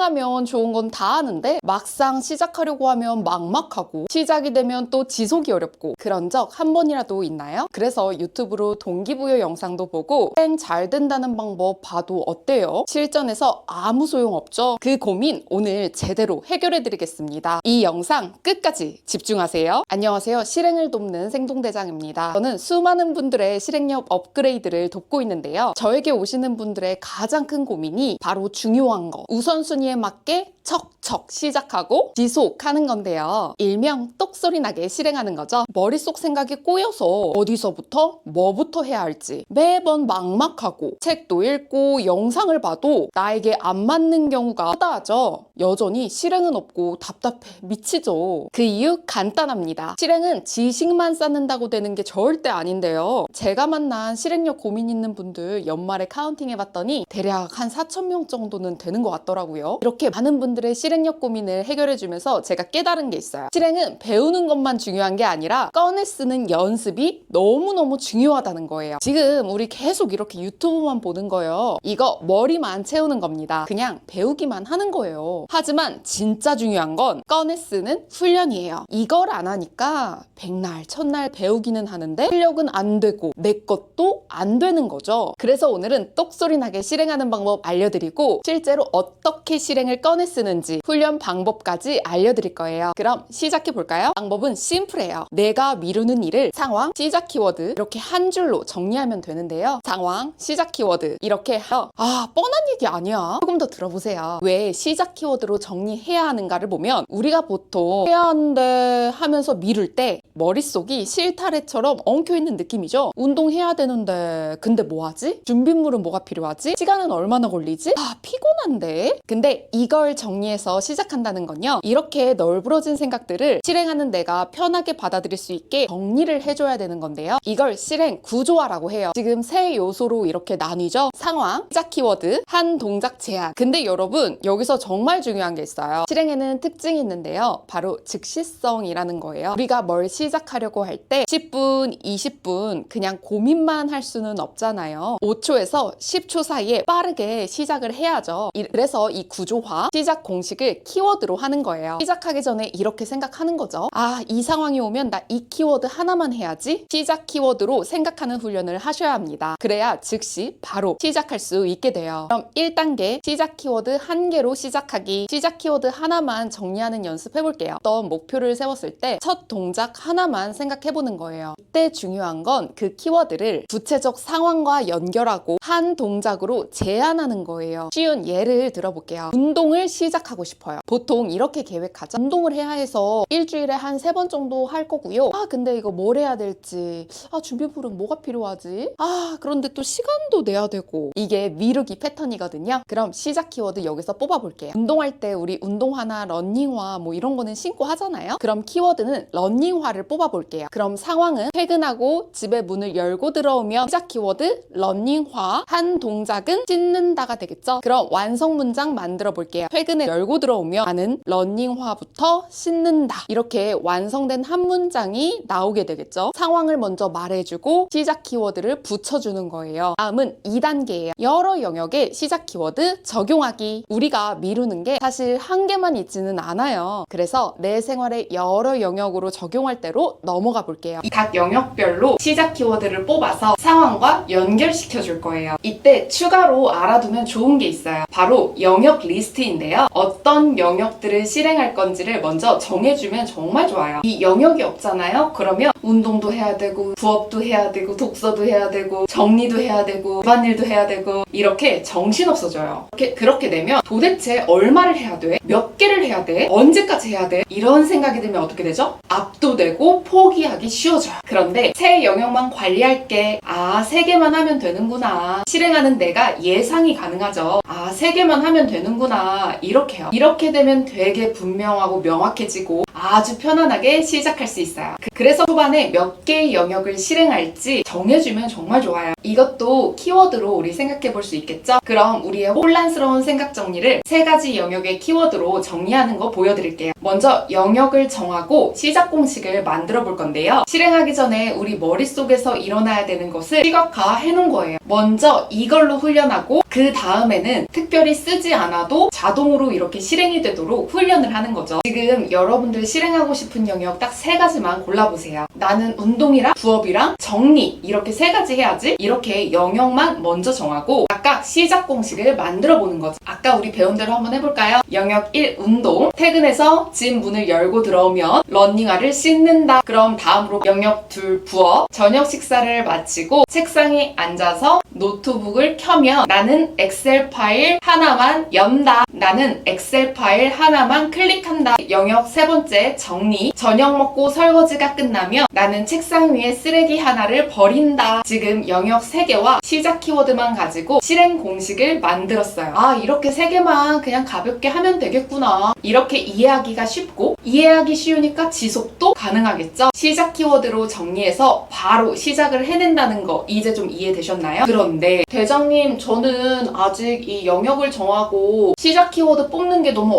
실행하면 좋은 건 다 아는데 막상 시작하려고 하면 막막하고 시작이 되면 또 지속이 어렵고 그런 적 한 번이라도 있나요? 그래서 유튜브로 동기부여 영상도 보고 실행 잘 된다는 방법 봐도 어때요? 실전에서 아무 소용없죠? 그 고민 오늘 제대로 해결해 드리겠습니다. 이 영상 끝까지 집중하세요. 안녕하세요. 실행을 돕는 생동대장입니다. 저는 수많은 분들의 실행력 업그레이드를 돕고 있는데요. 저에게 오시는 분들의 가장 큰 고민이 바로 중요한 거, 우선순위에 맞게 척척 시작하고 지속하는 건데요. 일명 똑소리 나게 실행하는 거죠. 머릿속 생각이 꼬여서 어디서부터 뭐부터 해야 할지 매번 막막하고 책도 읽고 영상을 봐도 나에게 안 맞는 경우가 허다하죠. 여전히 실행은 없고 답답해 미치죠. 그 이유 간단합니다. 실행은 지식만 쌓는다고 되는 게 절대 아닌데요. 제가 만난 실행력 고민 있는 분들 연말에 카운팅 해봤더니 대략 한 4,000명 정도는 되는 것 같더라고요. 이렇게 많은 분들의 실행력 고민을 해결해주면서 제가 깨달은 게 있어요. 실행은 배우는 것만 중요한 게 아니라 꺼내 쓰는 연습이 너무너무 중요하다는 거예요. 지금 우리 계속 이렇게 유튜브만 보는 거예요. 이거 머리만 채우는 겁니다. 그냥 배우기만 하는 거예요. 하지만 진짜 중요한 건 꺼내 쓰는 훈련이에요. 이걸 안 하니까 백날 첫날 배우기는 하는데 실력은 안 되고 내 것도 안 되는 거죠. 그래서 오늘은 똑소리 나게 실행하는 방법 알려드리고 실제로 어떻게 실행을 꺼내 쓰는지 훈련 방법까지 알려드릴 거예요. 그럼 시작해 볼까요? 방법은 심플해요. 내가 미루는 일을 상황, 시작 키워드 이렇게 한 줄로 정리하면 되는데요. 상황, 시작 키워드 이렇게 뻔한 얘기 아니야. 조금 더 들어보세요. 왜 시작 키워드로 정리해야 하는가를 보면 우리가 보통 해야 하는데 하면서 미룰 때 머릿속이 실타래처럼 엉켜있는 느낌이죠. 운동해야 되는데 근데 뭐하지? 준비물은 뭐가 필요하지? 시간은 얼마나 걸리지? 피곤한데? 근데 이걸 정리해서 시작한다는 건요. 이렇게 널브러진 생각들을 실행하는 내가 편하게 받아들일 수 있게 정리를 해줘야 되는 건데요. 이걸 실행 구조화라고 해요. 지금 세 요소로 이렇게 나뉘죠. 상황, 시작 키워드, 한 동작 제한. 근데 여러분 여기서 정말 중요한 게 있어요. 실행에는 특징이 있는데요. 바로 즉시성이라는 거예요. 우리가 뭘 시작하려고 할 때 10분, 20분 그냥 고민만 할 수는 없잖아요. 5초에서 10초 사이에 빠르게 시작을 해야죠. 그래서 이 구조화, 시작 공식을 키워드로 하는 거예요. 시작하기 전에 이렇게 생각하는 거죠. 이 상황이 오면 나 이 키워드 하나만 해야지. 시작 키워드로 생각하는 훈련을 하셔야 합니다. 그래야 즉시 바로 시작할 수 있게 돼요. 그럼 1단계 시작 키워드 한 개로 시작하기. 시작 키워드 하나만 정리하는 연습 해볼게요. 어떤 목표를 세웠을 때 첫 동작 하나만 생각해보는 거예요. 이때 중요한 건 그 키워드를 구체적 상황과 연결하고 한 동작으로 제안하는 거예요. 쉬운 예를 들어볼게요. 운동을 시작하고 싶어요. 보통 이렇게 계획하죠. 운동을 해야 해서 일주일에 한 3번 정도 할 거고요. 근데 이거 뭘 해야 될지, 준비물은 뭐가 필요하지? 그런데 또 시간도 내야 되고. 이게 미루기 패턴이거든요. 그럼 시작 키워드 여기서 뽑아볼게요. 운동할 때 우리 운동화나 러닝화 뭐 이런 거는 신고 하잖아요. 그럼 키워드는 러닝화를 뽑아볼게요. 그럼 상황은 퇴근하고 집에 문을 열고 들어오면 시작 키워드 러닝화, 한 동작은 씻는다가 되겠죠. 그럼 완성 문장 만들어 볼게요. 퇴근에 열고 들어오면 나는 러닝화부터 씻는다. 이렇게 완성된 한 문장이 나오게 되겠죠. 상황을 먼저 말해주고 시작 키워드를 붙여주는 거예요. 다음은 2단계예요. 여러 영역에 시작 키워드 적용하기. 우리가 미루는 게 사실 한 개만 있지는 않아요. 그래서 내 생활의 여러 영역으로 적용할 대로 넘어가 볼게요. 각 영역별로 시작 키워드를 뽑아서 상황과 연결시켜 줄 거예요. 이때 추가로 알아두면 좋은 게 있어요. 바로 영역 리스트인데요. 어떤 영역들을 실행할 건지를 먼저 정해주면 정말 좋아요. 이 영역이 없잖아요? 그러면 운동도 해야 되고 부업도 해야 되고 독서도 해야 되고 정리도 해야 되고 집안일도 해야 되고 이렇게 정신없어져요. 그렇게 되면 도대체 얼마를 해야 돼? 몇 개를 해야 돼? 언제까지 해야 돼? 이런 생각이 들면 어떻게 되죠? 압도되고 포기하기 쉬워져요. 그런데 세 영역만 관리할게. 3개만 하면 되는구나. 실행하는 내가 예상이 가능하죠. 3개만 하면 되는구나. 이렇게요. 이렇게 되면 되게 분명하고 명확해지고 아주 편안하게 시작할 수 있어요. 그래서 초반에 몇 개의 영역을 실행할지 정해주면 정말 좋아요. 이것도 키워드로 우리 생각해 볼 수 있겠죠? 그럼 우리의 혼란스러운 생각 정리를 3가지 영역의 키워드로 정리하는 거 보여드릴게요. 먼저 영역을 정하고 시작 공식을 만들어 볼 건데요. 실행하기 전에 우리 머릿속에서 일어나야 되는 것을 시각화해 놓은 거예요. 먼저 이걸로 훈련하고 그 다음에는 특별히 쓰지 않아도 자동으로 이렇게 실행이 되도록 훈련을 하는 거죠. 지금 여러분들 실행하고 싶은 영역 딱 3가지만 골라보세요. 나는 운동이랑 부업이랑 정리 이렇게 3가지 해야지. 이렇게 영역만 먼저 정하고 각각 시작 공식을 만들어 보는 거죠. 아까 우리 배운 대로 한번 해볼까요? 영역 1 운동. 퇴근해서 집 문을 열고 들어오면 러닝화를 신는다. 그럼 다음으로 영역 2 부업. 저녁 식사를 마치고 책상에 앉아서 노트북을 켜면 나는 엑셀 파일 하나만 연다. 나는 엑셀 파일 하나만 클릭한다. 영역 3번째 정리. 저녁 먹고 설거지가 끝나면 나는 책상 위에 쓰레기 하나를 버린다. 지금 영역 3개와 시작 키워드만 가지고 실행 공식을 만들었어요. 아, 이렇게 3개만 그냥 가볍게 하면 되겠구나. 이렇게 이해하기가 쉽고 이해하기 쉬우니까 지속도 가능하겠죠? 시작 키워드로 정리해서 바로 시작을 해낸다는 거 이제 좀 이해되셨나요? 그런데 대장님, 저는 아직 이 영역을 정하고 시작 키워드 뽑는 게 너무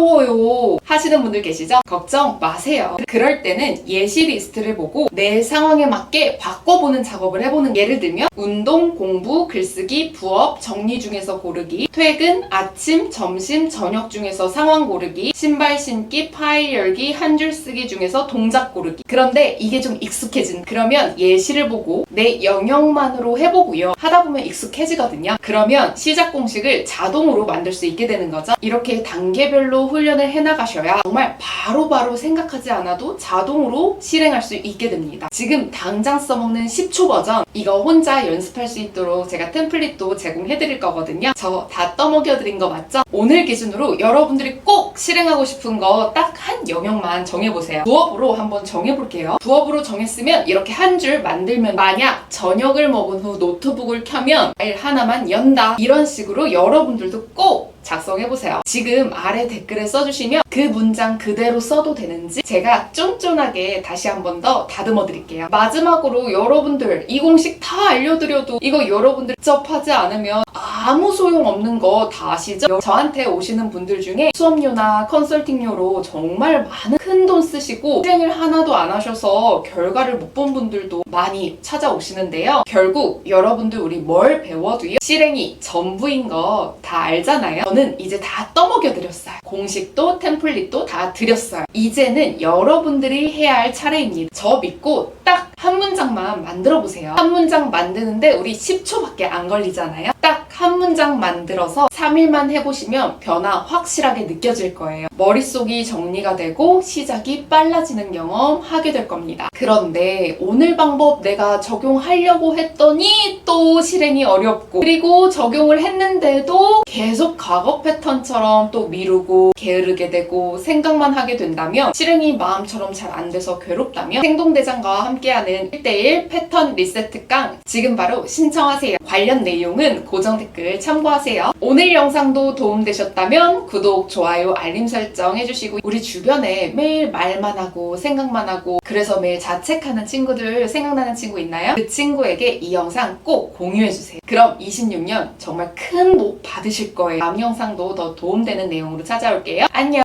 어려워요 하시는 분들 계시죠? 걱정 마세요. 그럴 때는 예시 리스트를 보고 내 상황에 맞게 바꿔보는 작업을 해보는. 예를 들면 운동, 공부, 글쓰기, 부업, 정리 중에서 고르기, 퇴근, 아침, 점심, 저녁 중에서 상황 고르기, 신발 신기, 파일 열기, 한 줄 쓰기 중에서 동작 고르기. 그런데 이게 좀 익숙해진. 그러면 예시를 보고 내 영역만으로 해보고요. 하다 보면 익숙해지거든요. 그러면 시작 공식을 자동으로 만들 수 있게 되는 거죠. 이렇게 단계별로 훈련을 해나가셔야 정말 바로바로 생각하지 않아도 자동으로 실행할 수 있게 됩니다. 지금 당장 써먹는 10초 버전 이거 혼자 연습할 수 있도록 제가 템플릿도 제공해드릴 거거든요. 저 다 떠먹여드린 거 맞죠? 오늘 기준으로 여러분들이 꼭 실행하고 싶은 거 딱 한 영역만 정해보세요. 부업으로 한번 정해볼게요. 부업으로 정했으면 이렇게 한 줄 만들면, 만약 저녁을 먹은 후 노트북을 켜면 파일 하나만 연다. 이런 식으로 여러분들도 꼭 작성해보세요. 지금 아래 댓글에 써주시면 그 문장 그대로 써도 되는지 제가 쫀쫀하게 다시 한 번 더 다듬어 드릴게요. 마지막으로 여러분들 이 공식 다 알려드려도 이거 여러분들 접하지 않으면 아무 소용없는 거 다 아시죠? 저한테 오시는 분들 중에 수업료나 컨설팅료로 정말 많은 큰 돈 쓰시고 실행을 하나도 안 하셔서 결과를 못 본 분들도 많이 찾아오시는데요. 결국 여러분들 우리 뭘 배워도요, 실행이 전부인 거 다 알잖아요. 저는 이제 다 떠먹여드렸어요. 공식도 템플릿도 다 드렸어요. 이제는 여러분들이 해야 할 차례입니다. 저 믿고 딱 한 문장만 만들어 보세요. 한 문장 만드는데 우리 10초밖에 안 걸리잖아요. 딱 한 문장 만들어서 3일만 해보시면 변화 확실하게 느껴질 거예요. 머릿속이 정리가 되고 시작이 빨라지는 경험 하게 될 겁니다. 그런데 오늘 방법 내가 적용하려고 했더니 또 실행이 어렵고, 그리고 적용을 했는데도 계속 과거 패턴처럼 또 미루고 게으르게 되고 생각만 하게 된다면, 실행이 마음처럼 잘 안 돼서 괴롭다면 행동대장과 함께하는 1대1 패턴 리세트 강 지금 바로 신청하세요. 관련 내용은 고정 댓글 참고하세요. 오늘 영상도 도움되셨다면 구독, 좋아요, 알림 설정 해주시고, 우리 주변에 매일 말만 하고 생각만 하고 그래서 매일 자책하는 친구들 생각나는 친구 있나요? 그 친구에게 이 영상 꼭 공유해주세요. 그럼 26년 정말 큰 복 받으실 거예요. 다음 영상도 더 도움되는 내용으로 찾아올게요. 안녕!